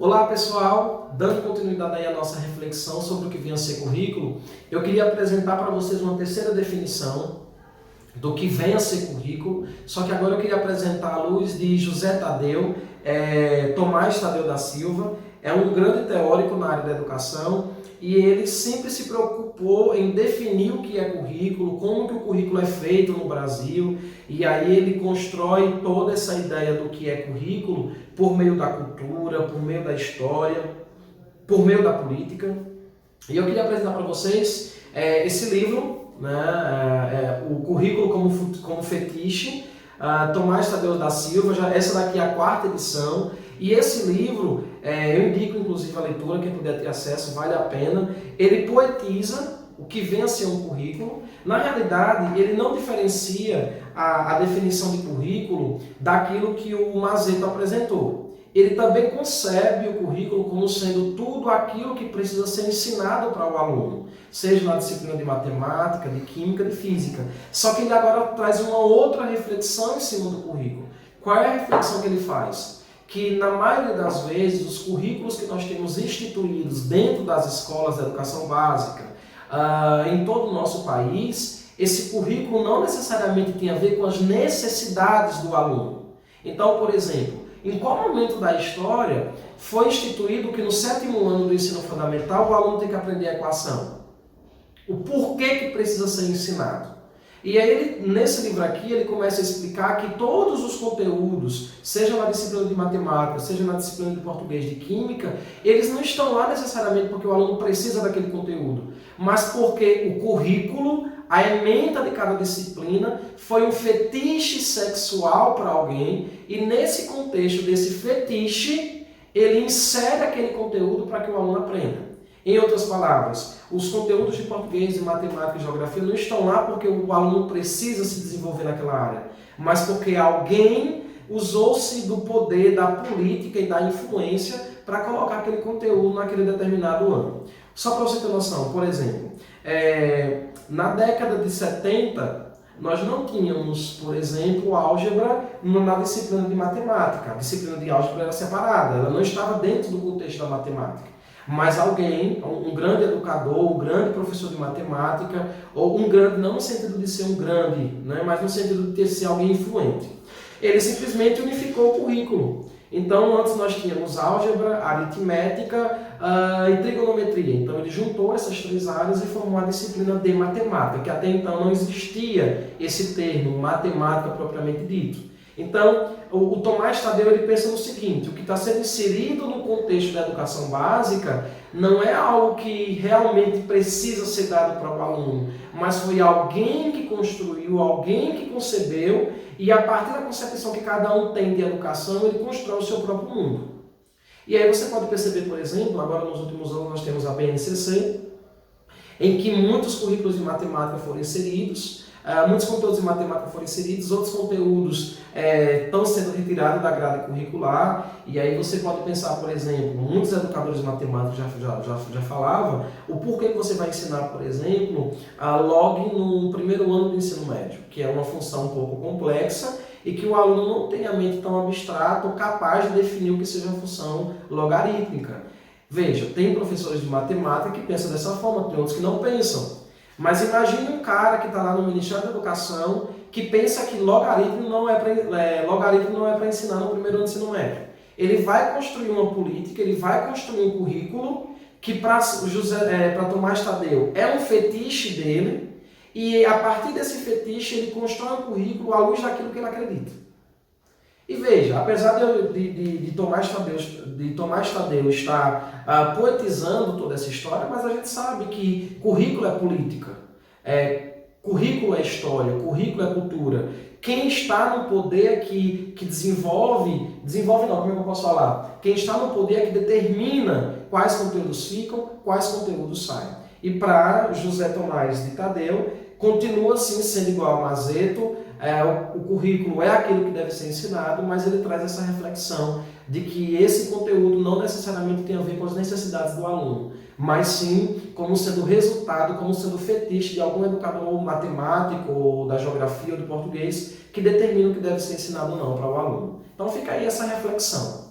Olá pessoal, dando continuidade aí à nossa reflexão sobre o que vem a ser currículo, eu queria apresentar para vocês uma terceira definição do que vem a ser currículo, só que agora eu queria apresentar à luz de José Tadeu, Tomás Tadeu da Silva, é um grande teórico na área da educação e ele sempre se preocupou em definir o que é currículo, como que o currículo é feito no Brasil, e aí ele constrói toda essa ideia do que é currículo por meio da cultura, por meio da história, por meio da política. E eu queria apresentar para vocês esse livro, né, o Currículo como Fetiche, Tomás Tadeu da Silva, essa daqui é a quarta edição, e esse livro, eu indico inclusive a leitura, quem puder ter acesso, vale a pena. Ele poetiza o que vem a ser um currículo. Na realidade, ele não diferencia a definição de currículo daquilo que o Mazeto apresentou. Ele também concebe o currículo como sendo tudo aquilo que precisa ser ensinado para o aluno, seja na disciplina de matemática, de química, de física. Só que ele agora traz uma outra reflexão em cima do currículo. Qual é a reflexão que ele faz? Que na maioria das vezes os currículos que nós temos instituídos dentro das escolas de educação básica, em todo o nosso país, esse currículo não necessariamente tem a ver com as necessidades do aluno. Então, por exemplo, em qual momento da história foi instituído que no 7º ano do ensino fundamental o aluno tem que aprender a equação? O porquê que precisa ser ensinado? E aí, nesse livro aqui, ele começa a explicar que todos os conteúdos, seja na disciplina de matemática, seja na disciplina de português, de química, eles não estão lá necessariamente porque o aluno precisa daquele conteúdo, mas porque o currículo, a ementa de cada disciplina, foi um fetiche sexual para alguém, e nesse contexto desse fetiche, ele insere aquele conteúdo para que o aluno aprenda. Em outras palavras, os conteúdos de português, de matemática e geografia não estão lá porque o aluno precisa se desenvolver naquela área, mas porque alguém usou-se do poder da política e da influência para colocar aquele conteúdo naquele determinado ano. Só para você ter noção, por exemplo, na década de 70, nós não tínhamos, por exemplo, álgebra na disciplina de matemática. A disciplina de álgebra era separada, ela não estava dentro do contexto da matemática. Mas alguém, um grande educador, um grande professor de matemática, ou um grande, não no sentido de ser um grande, né, mas no sentido de ser alguém influente, ele simplesmente unificou o currículo. Então, antes nós tínhamos álgebra, aritmética e trigonometria. Então, ele juntou essas três áreas e formou a disciplina de matemática, que até então não existia esse termo, matemática propriamente dito. Então, o Tomás Tadeu ele pensa no seguinte: o que está sendo inserido no contexto da educação básica não é algo que realmente precisa ser dado para o aluno, mas foi alguém que construiu, alguém que concebeu, e a partir da concepção que cada um tem de educação, ele constrói o seu próprio mundo. E aí você pode perceber, por exemplo, agora nos últimos anos nós temos a BNCC, em que muitos currículos de matemática foram inseridos, muitos conteúdos de matemática foram inseridos, outros conteúdos estão sendo retirados da grade curricular, e aí você pode pensar, por exemplo, muitos educadores de matemática já falavam o porquê que você vai ensinar, por exemplo, a log no primeiro ano do ensino médio, que é uma função um pouco complexa e que o aluno não tem a mente tão abstrata ou capaz de definir o que seja uma função logarítmica. Veja, tem professores de matemática que pensam dessa forma, tem outros que não pensam. Mas imagine um cara que está lá no Ministério da Educação que pensa que logaritmo não é para ensinar no primeiro ano do ensino médio. Ele vai construir uma política, ele vai construir um currículo que para Tomás Tadeu é um fetiche dele, e a partir desse fetiche ele constrói um currículo à luz daquilo que ele acredita. E veja, apesar de Tomás Tadeu estar poetizando toda essa história, mas a gente sabe que currículo é política, currículo é história, currículo é cultura. Quem está no poder é que desenvolve não, como é que eu posso falar? Quem está no poder é que determina quais conteúdos ficam, quais conteúdos saem. E para José Tomás de Tadeu, continua assim sendo igual a Mazeto. O currículo é aquilo que deve ser ensinado, mas ele traz essa reflexão de que esse conteúdo não necessariamente tem a ver com as necessidades do aluno, mas sim como sendo resultado, como sendo fetiche de algum educador matemático, ou da geografia ou do português, que determina o que deve ser ensinado ou não para o aluno. Então fica aí essa reflexão.